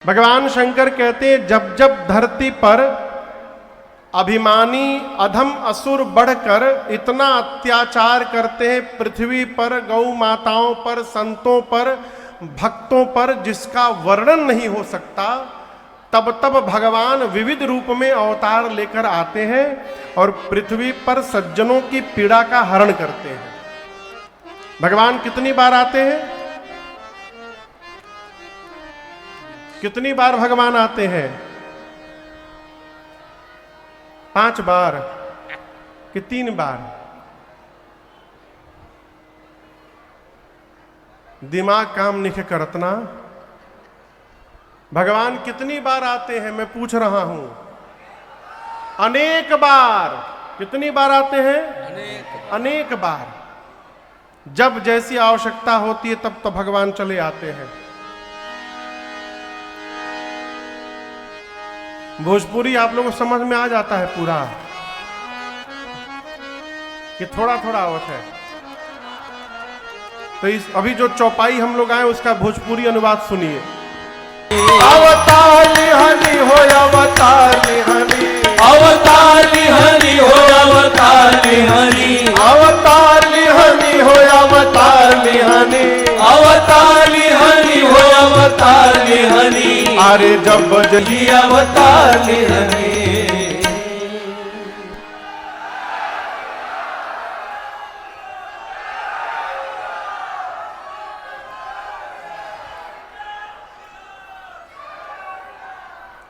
भगवान शंकर कहते हैं जब जब धरती पर अभिमानी अधम असुर बढ़कर इतना अत्याचार करते हैं पृथ्वी पर, गौ माताओं पर, संतों पर, भक्तों पर, जिसका वर्णन नहीं हो सकता, तब तब भगवान विविध रूप में अवतार लेकर आते हैं और पृथ्वी पर सज्जनों की पीड़ा का हरण करते हैं। भगवान कितनी बार आते हैं? कितनी बार भगवान आते हैं? 5 बार कि 3 बार? दिमाग काम नहीं करतना। भगवान कितनी बार आते हैं मैं पूछ रहा हूं? अनेक बार। कितनी बार आते हैं? अनेक बार। जब जैसी आवश्यकता होती है तब तो भगवान चले आते हैं। भोजपुरी आप लोगों को समझ में आ जाता है पूरा कि थोड़ा थोड़ा आवत है? तो इस अभी जो चौपाई हम लोग आए उसका भोजपुरी अनुवाद सुनिए। अवतार हरि हो अवतार हरि, अवतार हरि हो अवतार हरि, अवतार हरि हो अवतार हरि, अवतार हरि हो अवतार हरि, अरे जब जली अवतार हरि।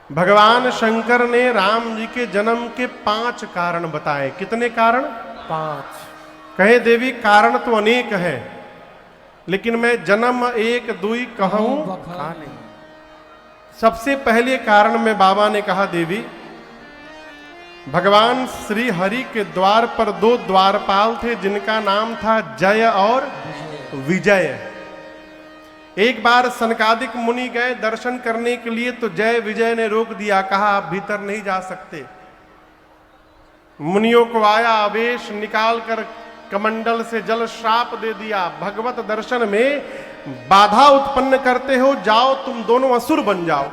भगवान शंकर ने राम जी के जन्म के 5 कारण बताए। कितने कारण? 5। कहे देवी कारण तो अनेक है, लेकिन मैं जन्म 1 2 कहूं नहीं। सबसे पहले कारण में बाबा ने कहा देवी, भगवान श्री हरि के द्वार पर 2 द्वारपाल थे जिनका नाम था जय और विजय। एक बार सनकादिक मुनि गए दर्शन करने के लिए तो जय विजय ने रोक दिया, कहा आप भीतर नहीं जा सकते। मुनियों को आया आवेश, निकाल कर कमंडल से जल श्राप दे दिया। भगवत दर्शन में बाधा उत्पन्न करते हो, जाओ तुम दोनों असुर बन जाओ।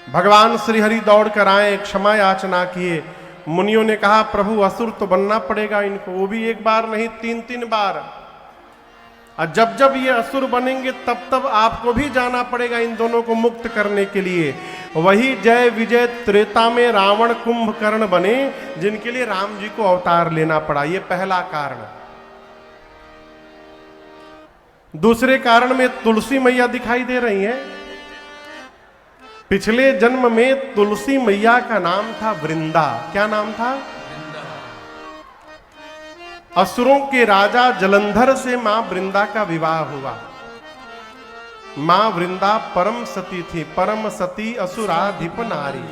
भगवान श्री हरि दौड़ कर आए, क्षमा याचना किए। मुनियों ने कहा प्रभु असुर तो बनना पड़ेगा इनको, वो भी 1 बार नहीं 3 बार। और जब जब ये असुर बनेंगे तब तब आपको भी जाना पड़ेगा इन दोनों को मुक्त करने के लिए। वही जय विजय त्रेता में रावण कुंभकर्ण बने, जिनके लिए राम जी को अवतार लेना पड़ा। ये पहला कारण। दूसरे कारण में तुलसी मैया दिखाई दे रही हैं। पिछले जन्म में तुलसी मैया का नाम था वृंदा। क्या नाम था? असुरों के राजा जलंधर से मां वृंदा का विवाह हुआ। मां वृंदा परम सती थी, परम सती असुराधिप नारी।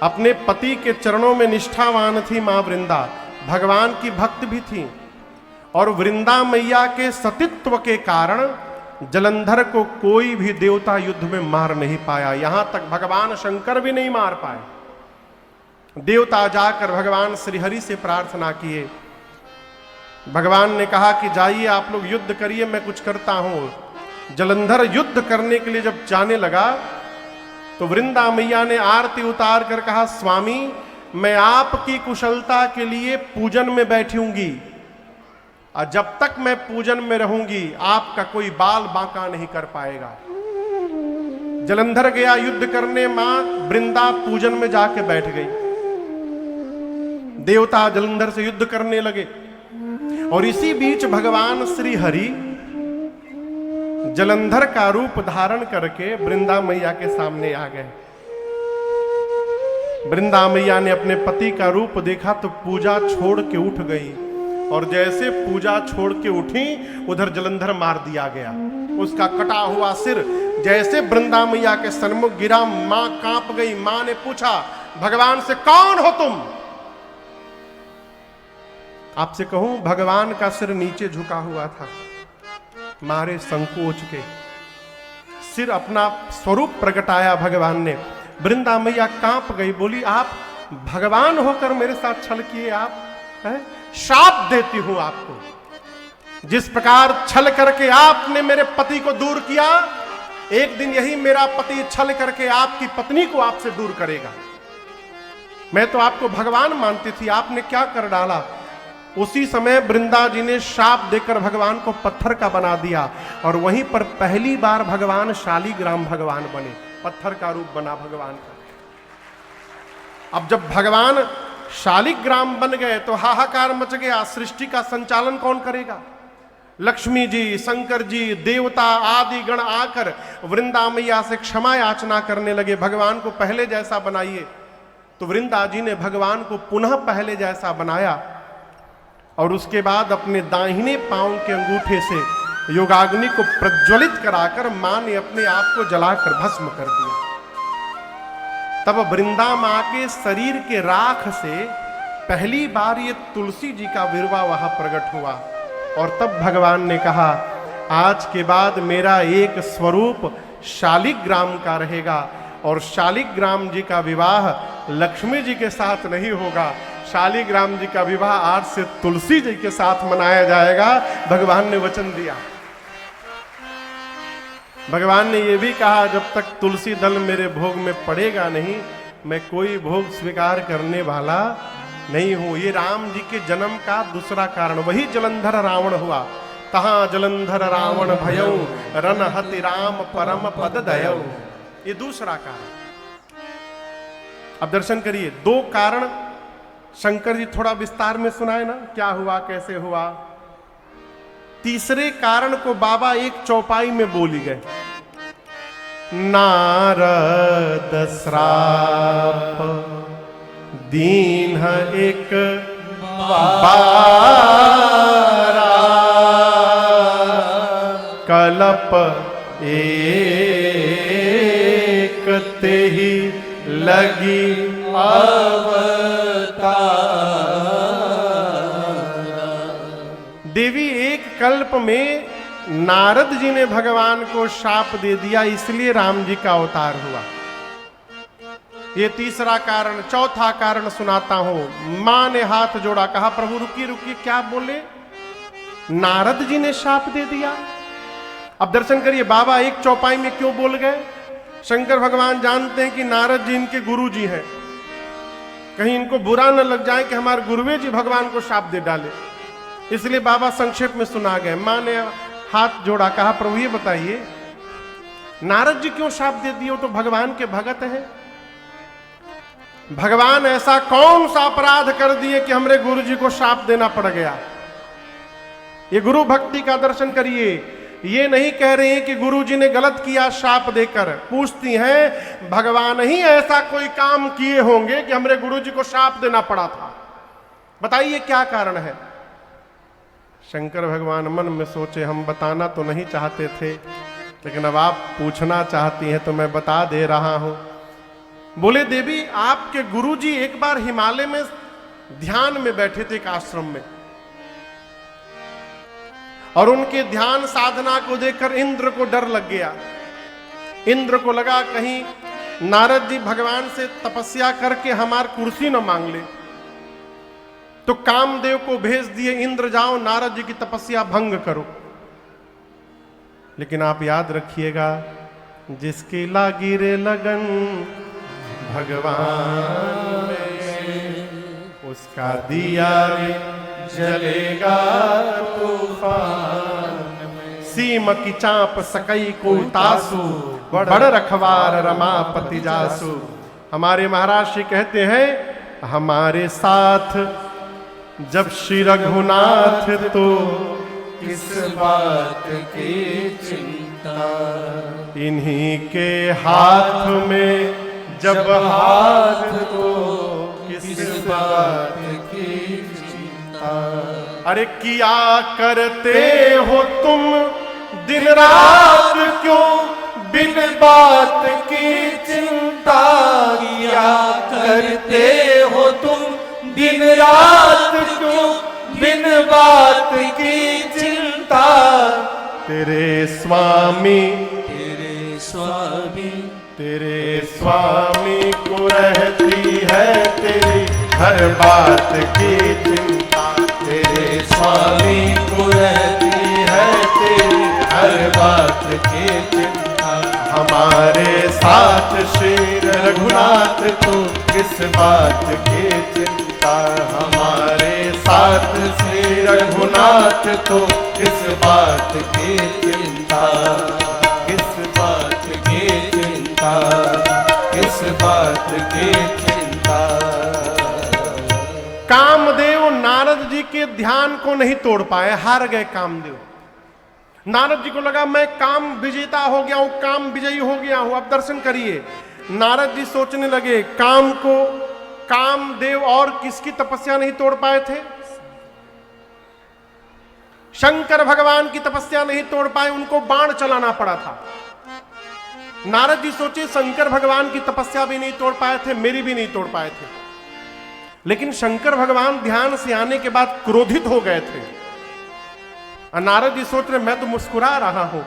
अपने पति के चरणों में निष्ठावान थी मां वृंदा, भगवान की भक्त भी थी। और वृंदा मैया के सतीत्व के कारण जलंधर को कोई भी देवता युद्ध में मार नहीं पाया, यहां तक भगवान शंकर भी नहीं मार पाए। देवता जाकर भगवान श्रीहरि से प्रार्थना किए। भगवान ने कहा कि जाइए आप लोग युद्ध करिए, मैं कुछ करता हूं। जलंधर युद्ध करने के लिए जब जाने लगा तो वृंदा मैया ने आरती उतार कर कहा स्वामी मैं आपकी कुशलता के लिए पूजन में बैठूंगी, और जब तक मैं पूजन में रहूंगी आपका कोई बाल बांका नहीं कर पाएगा। जलंधर गया युद्ध करने, मां वृंदा पूजन में जाके बैठ गई। देवता जलंधर से युद्ध करने लगे और इसी बीच भगवान श्री हरि जलंधर का रूप धारण करके वृंदा मैया के सामने आ गए। वृंदा मैया ने अपने पति का रूप देखा तो पूजा छोड़ के उठ गई, और जैसे पूजा छोड़ के उठी उधर जलंधर मार दिया गया। उसका कटा हुआ सिर जैसे वृंदा मैया के सन्मुख गिरा, मां कांप गई। मां ने पूछा भगवान से कौन हो तुम? आपसे कहूं भगवान का सिर नीचे झुका हुआ था, मारे संकोच के। सिर अपना स्वरूप प्रगटाया भगवान ने। वृंदा मैया कांप गई, बोली आप भगवान होकर मेरे साथ छल किए? आप है? शाप देती हूं आपको। जिस प्रकार छल करके आपने मेरे पति को दूर किया, एक दिन यही मेरा पति छल करके आपकी पत्नी को आपसे दूर करेगा। मैं तो आपको भगवान मानती थी, आपने क्या कर डाला। उसी समय वृंदा जी ने शाप देकर भगवान को पत्थर का बना दिया और वहीं पर पहली बार भगवान शालिग्राम भगवान बने, पत्थर का रूप बना भगवान का। अब जब भगवान शालिग्राम बन गए तो हाहाकार मच गया। सृष्टि का संचालन कौन करेगा? लक्ष्मी जी, शंकर जी, देवता आदि गण आकर वृंदा मैया से क्षमा याचना करने लगे, भगवान को पहले जैसा बनाइए। तो वृंदा जी ने भगवान को पुनः पहले जैसा बनाया और उसके बाद अपने दाहिने पांव के अंगूठे से योगाग्नि को प्रज्वलित कराकर मां ने अपने आप को जलाकर भस्म कर दिया। तब वृंदा मां के शरीर के राख से पहली बार ये तुलसी जी का विरवा वहां प्रकट हुआ और तब भगवान ने कहा, आज के बाद मेरा एक स्वरूप शालिग्राम का रहेगा और शालिग्राम जी का विवाह लक्ष्मी जी के साथ नहीं होगा, शालिग्राम जी का विवाह आज से तुलसी जी के साथ मनाया जाएगा। भगवान ने वचन दिया। भगवान ने यह भी कहा, जब तक तुलसी दल मेरे भोग में पड़ेगा नहीं, मैं कोई भोग स्वीकार करने वाला नहीं हूं। ये राम जी के जन्म का दूसरा कारण, वही जलंधर रावण हुआ। तहां जलंधर रावण भयऊ रन हति राम परम पद दयऊ, ये दूसरा कारण। अब दर्शन करिए, दो कारण शंकर जी थोड़ा विस्तार में सुनाए ना, क्या हुआ कैसे हुआ। तीसरे कारण को बाबा एक चौपाई में बोली गए। नारद श्राप दीन एक बारा, कलप एक तेहि लगी देवी। एक कल्प में नारद जी ने भगवान को शाप दे दिया, इसलिए राम जी का अवतार हुआ। ये तीसरा कारण। चौथा कारण सुनाता हूं। मां ने हाथ जोड़ा, कहा प्रभु रुकिए रुकिए, क्या बोले? नारद जी ने शाप दे दिया। अब दर्शन करिए, बाबा एक चौपाई में क्यों बोल गए। शंकर भगवान जानते हैं कि नारद जी इनके गुरु जी हैं, कहीं इनको बुरा न लग जाए कि हमारे गुरुवे जी भगवान को शाप दे डाले, इसलिए बाबा संक्षेप में सुना गए। मां ने हाथ जोड़ा, कहा प्रभु ये बताइए नारद जी क्यों शाप दे दिए? तो भगवान के भगत हैं। भगवान ऐसा कौन सा अपराध कर दिए कि हमारे गुरु जी को शाप देना पड़ गया? ये गुरु भक्ति का दर्शन करिए। ये नहीं कह रहे हैं कि गुरु जी ने गलत किया शाप देकर, पूछती हैं भगवान ही ऐसा कोई काम किए होंगे कि हमारे गुरु जी को शाप देना पड़ा था, बताइए क्या कारण है। शंकर भगवान मन में सोचे, हम बताना तो नहीं चाहते थे, लेकिन अब आप पूछना चाहती हैं तो मैं बता दे रहा हूं। बोले देवी, आपके गुरुजी एक बार हिमालय में ध्यान में बैठे थे, एक आश्रम में, और उनके ध्यान साधना को देखकर इंद्र को डर लग गया। इंद्र को लगा कहीं नारद जी भगवान से तपस्या करके हमार कुर्सी न मांग ले, तो कामदेव को भेज दिए, इंद्र जाओ नारद जी की तपस्या भंग करो। लेकिन आप याद रखिएगा, जिसकी लागी रे लगन भगवान में, उसका दिया रे जलेगा तूफान में। सीम की चाप सकई को तासु, बड़ रखवार रमापति जासु। हमारे महाराज जी कहते हैं, हमारे साथ जब श्री रघुनाथ तो किस बात की चिंता, इन्हीं के हाथ में जब हाथ तो किस बात की चिंता। अरे किया करते हो तुम दिन रात क्यों बिन बात की चिंता, किया करते हो तुम दिन रात क्यों बिन बात की चिंता। तेरे स्वामी तेरे स्वामी को रहती है तेरी हर बात की चिंता। तेरे स्वामी को रहती है तेरी हर बात की चिंता। हमारे साथ श्री रघुनाथ तो किस बात की चिंता, हमारे साथ श्री रघुनाथ तो किस बात की चिंता, किस बात की चिंता, किस बात की चिंता। कामदेव नारद जी के ध्यान को नहीं तोड़ पाए, हार गए कामदेव। नारद जी को लगा मैं काम विजेता हो गया हूं, काम विजयी हो गया हूं। अब दर्शन करिए, नारद जी सोचने लगे काम को कामदेव और किसकी तपस्या नहीं तोड़ पाए थे? शंकर भगवान की तपस्या नहीं तोड़ पाए, उनको बाण चलाना पड़ा था। नारद जी सोचे शंकर भगवान की तपस्या भी नहीं तोड़ पाए थे, मेरी भी नहीं तोड़ पाए थे। लेकिन शंकर भगवान ध्यान से आने के बाद क्रोधित हो गए थे। और नारद जी सोच रहे मैं तो मुस्कुरा रहा हूं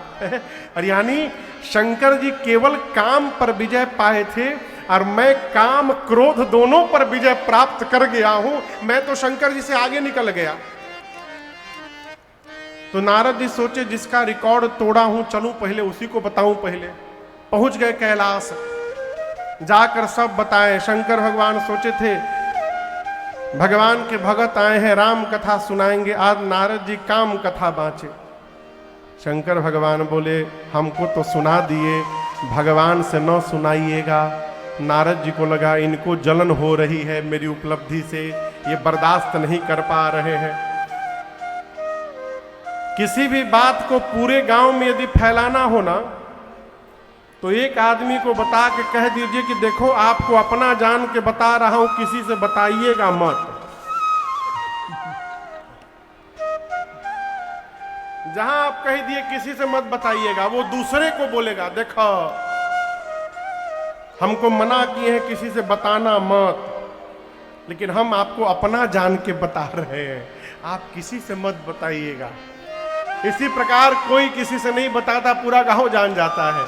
और यानी शंकर जी केवल काम पर विजय पाए थे और मैं काम क्रोध दोनों पर विजय प्राप्त कर गया हूं, मैं तो शंकर जी से आगे निकल गया। तो नारद जी सोचे जिसका रिकॉर्ड तोड़ा हूं चलूं पहले उसी को बताऊं। पहले पहुंच गए कैलाश, जाकर सब बताए। शंकर भगवान सोचे थे भगवान के भगत आए हैं, राम कथा सुनाएंगे, आज नारद जी काम कथा बांचे। शंकर भगवान बोले हमको तो सुना दिए, भगवान से न सुनाइएगा। नारद जी को लगा इनको जलन हो रही है मेरी उपलब्धि से, ये बर्दाश्त नहीं कर पा रहे हैं। किसी भी बात को पूरे गांव में यदि फैलाना हो ना, तो एक आदमी को बता के कह दीजिए कि देखो आपको अपना जान के बता रहा हूं, किसी से बताइएगा मत। जहां आप कह दिए किसी से मत बताइएगा, वो दूसरे को बोलेगा देखो हमको मना किए हैं किसी से बताना मत, लेकिन हम आपको अपना जान के बता रहे हैं, आप किसी से मत बताइएगा। इसी प्रकार कोई किसी से नहीं बताता, पूरा गांव जान जाता है।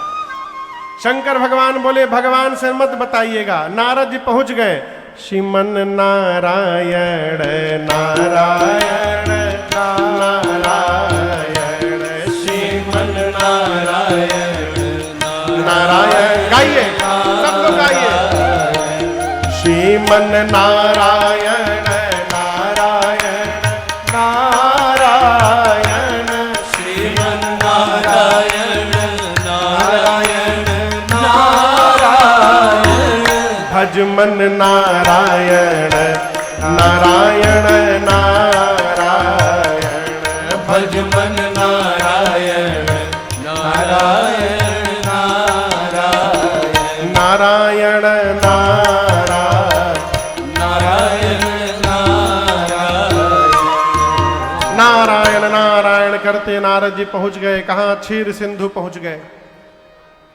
शंकर भगवान बोले भगवान से मत बताइएगा। नारद जी पहुंच गए, श्रीमन नारायण नारायण नारायण, श्रीमन नारायण नारायण। गाइए सब लोग गाइए, श्रीमन नारायण नारायण नारायण, श्रीमन नारायण नारायण नारायण, भजमन नारायण नारायण नारायण, भजमन नारायण नारायण नारायण, नारायण नारायण नारायण नारायण करते नारद जी पहुंच गए। कहां? क्षीर सिंधु पहुंच गए।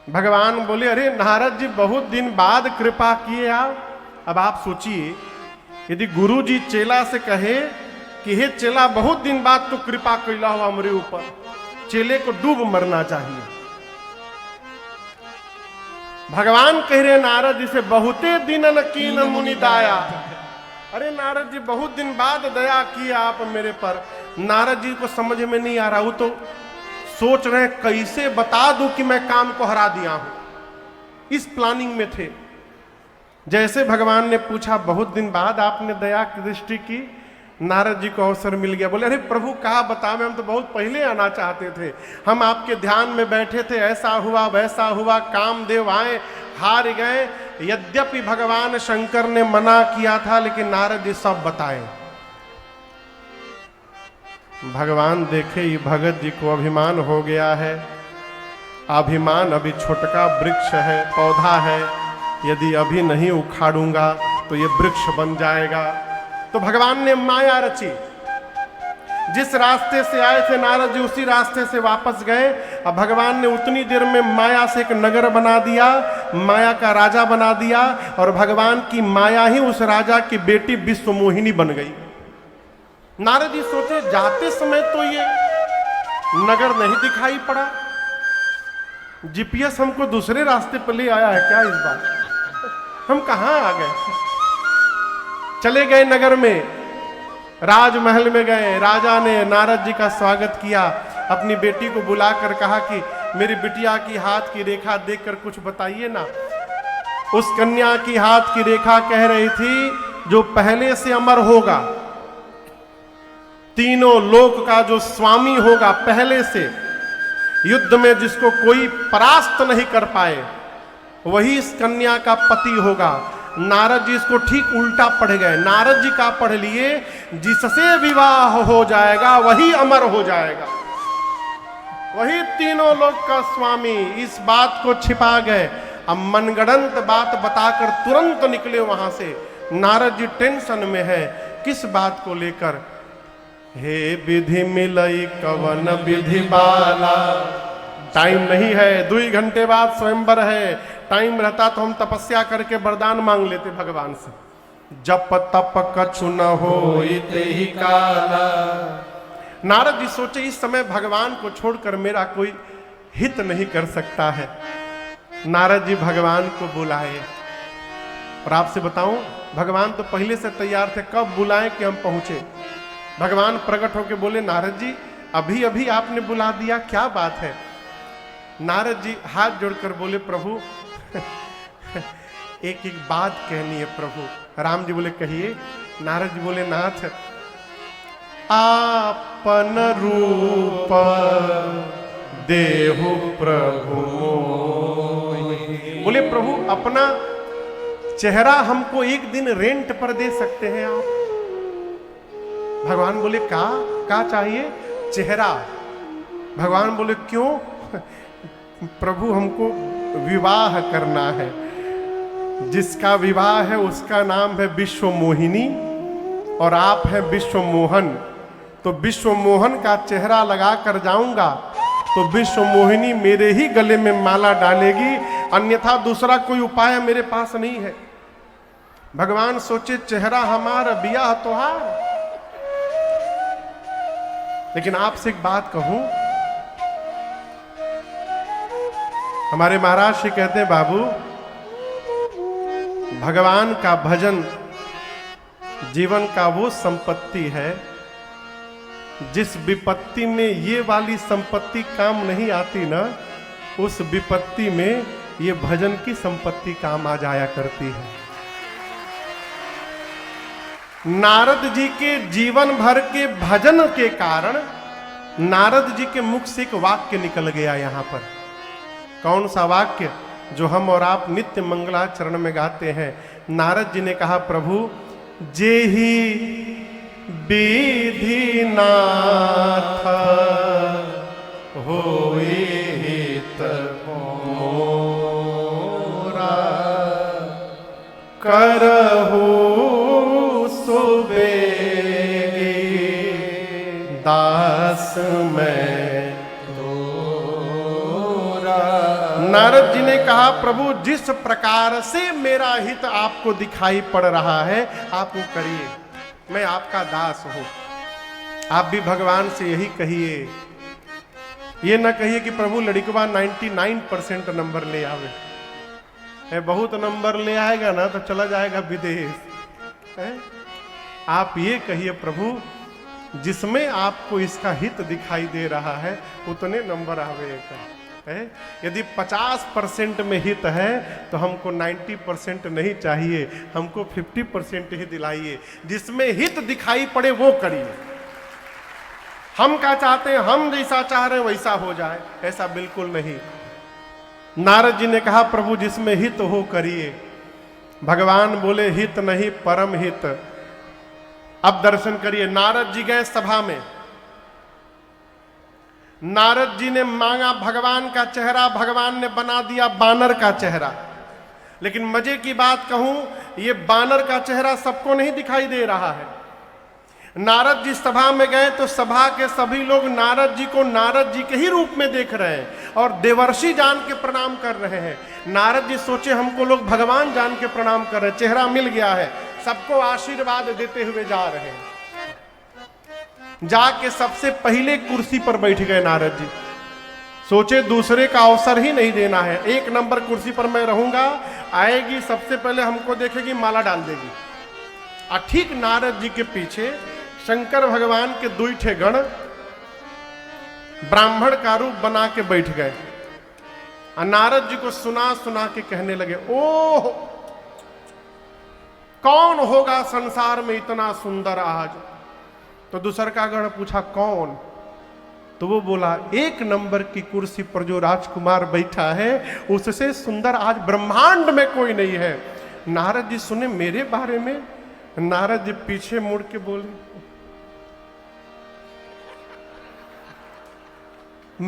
भगवान बोले अरे नारद जी बहुत दिन बाद कृपा किए आप। अब आप सोचिए यदि गुरु जी चेला से कहे कि हे चेला बहुत दिन बाद तो कृपा कैला हुआ हमरे ऊपर, चेले को डूब मरना चाहिए। भगवान कह रहे नारद जी से बहुते दिनन कीन मुनि दाया। अरे नारद जी बहुत दिन बाद दया किया आप मेरे पर। नारद जी को समझ में नहीं आ रहा, वो तो सोच रहे कैसे बता दूं कि मैं काम को हरा दिया हूं, इस प्लानिंग में थे। जैसे भगवान ने पूछा बहुत दिन बाद आपने दया की दृष्टि की, नारद जी को अवसर मिल गया। बोले अरे प्रभु कहा बतावे, हम तो बहुत पहले आना चाहते थे, हम आपके ध्यान में बैठे थे, ऐसा हुआ वैसा हुआ, कामदेव आए हार गए। यद्यपि भगवान शंकर ने मना किया था लेकिन नारद जी सब बताए। भगवान देखे ये भगत जी को अभिमान हो गया है। अभिमान अभी छोटका वृक्ष है, पौधा है, यदि अभी नहीं उखाड़ूंगा तो ये वृक्ष बन जाएगा। तो भगवान ने माया रची। जिस रास्ते से आए थे नारद जी उसी रास्ते से वापस गए। अब भगवान ने उतनी देर में माया से एक नगर बना दिया, माया का राजा बना दिया, और भगवान की माया ही उस राजा की बेटी विश्वमोहिनी बन गई। नारद जी सोचे जाते समय तो ये नगर नहीं दिखाई पड़ा, जीपीएस हमको दूसरे रास्ते पर ले आया है क्या इस बार, हम कहां आ गए। चले गए नगर में, राजमहल में गए। राजा ने नारद जी का स्वागत किया, अपनी बेटी को बुलाकर कहा कि मेरी बिटिया की हाथ की रेखा देखकर कुछ बताइए ना। उस कन्या की हाथ की रेखा कह रही थी, जो पहले से अमर होगा, तीनों लोक का जो स्वामी होगा, पहले से युद्ध में जिसको कोई परास्त नहीं कर पाए, वही इस कन्या का पति होगा। नारद जी इसको ठीक उल्टा पढ़ गए। नारद जी का पढ़ लिए, जिससे विवाह हो जाएगा वही अमर हो जाएगा, वही तीनों लोक का स्वामी। इस बात को छिपा गए। अब मनगढ़ंत बात बताकर तुरंत निकले वहां से। नारद जी टेंशन में है, किस बात को लेकर? हे विधि मिलई कवन विधि बाला, टाइम नहीं है, 2 घंटे बाद स्वयंवर है। टाइम रहता तो हम तपस्या करके वरदान मांग लेते भगवान से। जप तप कछु न होइते ही काला। नारद जी सोचे, इस समय भगवान को छोड़कर मेरा कोई हित नहीं कर सकता है। नारद जी भगवान को बुलाए। और आपसे बताऊं, भगवान तो पहले से तैयार थे, कब बुलाएं कि हम पहुंचे। भगवान प्रकट होकर बोले, नारद जी अभी अभी आपने बुला दिया, क्या बात है? नारद जी हाथ जोड़कर बोले, प्रभु एक एक बात कहनी है प्रभु। राम जी बोले, कहिए। नारद जी बोले, नाथ आपन रूप देहु प्रभु। बोले, प्रभु अपना चेहरा हमको एक दिन रेंट पर दे सकते हैं आप? भगवान बोले, का चाहिए? चेहरा। भगवान बोले, क्यों? प्रभु हमको विवाह करना है। जिसका विवाह है उसका नाम है विश्व मोहिनी, और आप हैं विश्व मोहन। तो विश्व मोहन का चेहरा लगा कर जाऊंगा तो विश्व मोहिनी मेरे ही गले में माला डालेगी, अन्यथा दूसरा कोई उपाय मेरे पास नहीं है। भगवान सोचे, चेहरा हमारा, बियाह तोहार। लेकिन आपसे एक बात कहूं, हमारे महाराज श्री कहते हैं, बाबू भगवान का भजन जीवन का वो संपत्ति है जिस विपत्ति में ये वाली संपत्ति काम नहीं आती ना, उस विपत्ति में ये भजन की संपत्ति काम आ जाया करती है। नारद जी के जीवन भर के भजन के कारण नारद जी के मुख से एक वाक्य निकल गया यहां पर। कौन सा वाक्य? जो हम और आप नित्य मंगलाचरण में गाते हैं। नारद जी ने कहा, प्रभु जेहि विधि नाथ होई हित मोरा, करहु सुबेगी दास में। नारद जी ने कहा, प्रभु जिस प्रकार से मेरा हित आपको दिखाई पड़ रहा है आप वो करिए, मैं आपका दास हूं। आप भी भगवान से यही कहिए। ये ना कहिए कि प्रभु लड़कवा 99% नंबर ले आवे, बहुत नंबर ले आएगा ना तो चला जाएगा विदेश। आप ये कहिए, प्रभु जिसमें आपको इसका हित दिखाई दे रहा है उतने नंबर आवेगा। यदि 50% में हित है तो हमको 90% नहीं चाहिए, हमको 50% ही दिलाइए। जिसमें हित दिखाई पड़े वो करिए। हम क्या चाहते हैं? हम जैसा चाह रहे हैं वैसा हो जाए, ऐसा बिल्कुल नहीं। नारद जी ने कहा, प्रभु जिसमें हित हो करिए। भगवान बोले, हित नहीं परम हित। अब दर्शन करिए। नारद जी गए सभा में। नारद जी ने मांगा भगवान का चेहरा, भगवान ने बना दिया बानर का चेहरा। लेकिन मजे की बात कहूं, ये बानर का चेहरा सबको नहीं दिखाई दे रहा है। नारद जी सभा में गए तो सभा के सभी लोग नारद जी को नारद जी के ही रूप में देख रहे हैं और देवर्षि जान के प्रणाम कर रहे हैं। नारद जी सोचे, हमको लोग भगवान जान के प्रणाम कर रहे हैं, चेहरा मिल गया है। सबको आशीर्वाद देते हुए जा रहे हैं। जाके सबसे पहले कुर्सी पर बैठ गए नारद जी। सोचे दूसरे का अवसर ही नहीं देना है, 1 नंबर कुर्सी पर मैं रहूंगा, आएगी सबसे पहले हमको देखेगी, माला डाल देगी। और ठीक नारद जी के पीछे शंकर भगवान के 2 गण ब्राह्मण का रूप बना के बैठ गए। और नारद जी को सुना सुना के कहने लगे, ओह कौन होगा संसार में इतना सुंदर आज? तो दूसर का गण पूछा कौन? तो वो बोला, एक नंबर की कुर्सी पर जो राजकुमार बैठा है उससे सुंदर आज ब्रह्मांड में कोई नहीं है। नारद जी सुने मेरे बारे में। नारद जी पीछे मुड़ के बोले,